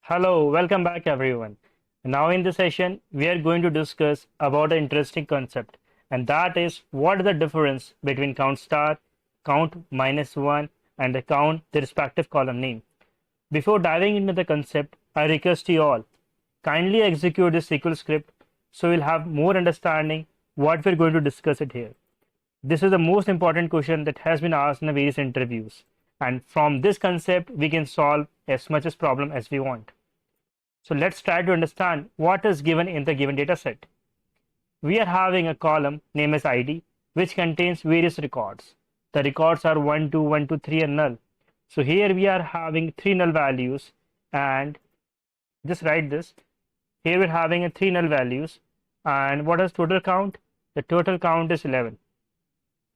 Hello, welcome back everyone. Now in this session, we are going to discuss about an interesting concept, and that is what is the difference between count star, count minus one, and the count the respective column name. Before diving into the concept, I request you all kindly execute this SQL script so you'll have more understanding what we're going to discuss it here. This is the most important question that has been asked in the various interviews, and from this concept, we can solve as much as problem as we want. So let's try to understand what is given in the given data set. We are having a column named as ID, which contains various records. The records are 1, 2, 1, 2, 3, and null. So here we are having 3 null values, and just write this. Here we're having 3 null values, and what is total count? The total count is 11.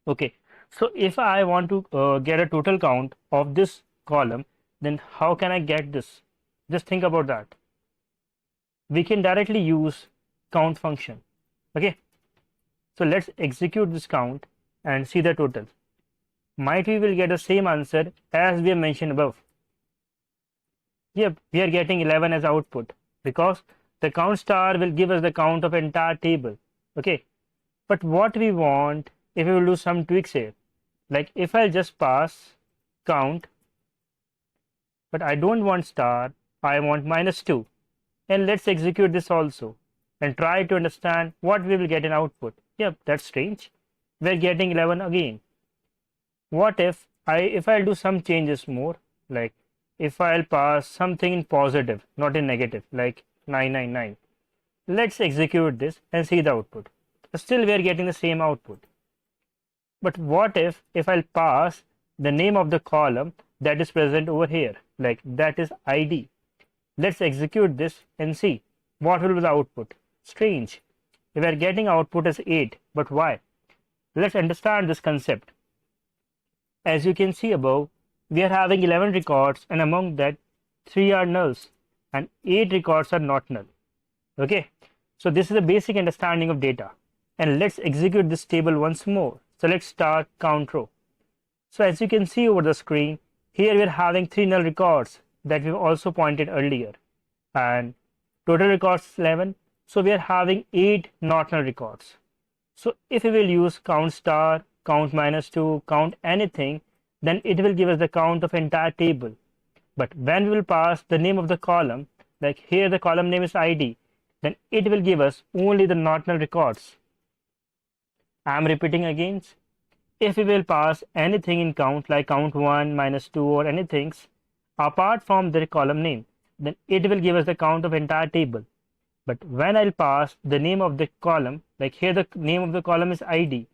Okay, so if I want to get a total count of this column, then how can I get this? Just think about that. We can directly use count function. Okay, so let's execute this count and see the total. Might we will get the same answer as we have mentioned above. Yep, we are getting 11 as output because the count star will give us the count of entire table. Okay, but what we want, if we will do some tweaks here, like if I'll just pass count, but I don't want star, I want -2. And let's execute this also and try to understand what we will get in output. Yep, that's strange. We're getting 11 again. What if I'll do some changes more, like if I'll pass something in positive, not in negative, like 999. Let's execute this and see the output. Still we're getting the same output. But what if I'll pass the name of the column that is present over here, like that is ID. Let's execute this and see what will be the output. Strange. We are getting output as 8, but why? Let's understand this concept. As you can see above, we are having 11 records, and among that 3 are nulls and 8 records are not null. Okay, so this is a basic understanding of data, and let's execute this table once more. So let's start count row. So as you can see over the screen, here we are having 3 null records that we've also pointed earlier, and total records is 11. So we are having 8 not null records. So if we will use count star, count -2, count anything, then it will give us the count of entire table. But when we will pass the name of the column, like here the column name is ID, then it will give us only the not null records. I'm repeating again. If we will pass anything in count, like count 1, -2, or anything apart from the column name, then it will give us the count of entire table. But when I'll pass the name of the column, like here the name of the column is ID,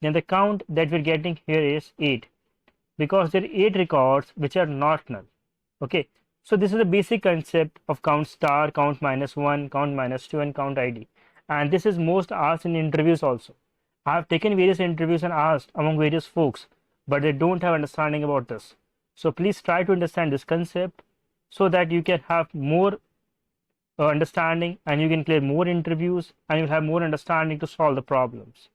then the count that we're getting here is 8, because there are 8 records which are not null. Okay, so this is the basic concept of count star, count -1, count -2, and count ID. And this is most asked in interviews also. I have taken various interviews and asked among various folks, but they don't have understanding about this. So please try to understand this concept so that you can have more understanding, and you can clear more interviews, and you'll have more understanding to solve the problems.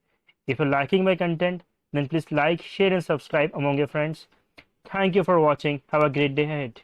If you're liking my content, then please like, share, and subscribe among your friends. Thank you for watching. Have a great day ahead.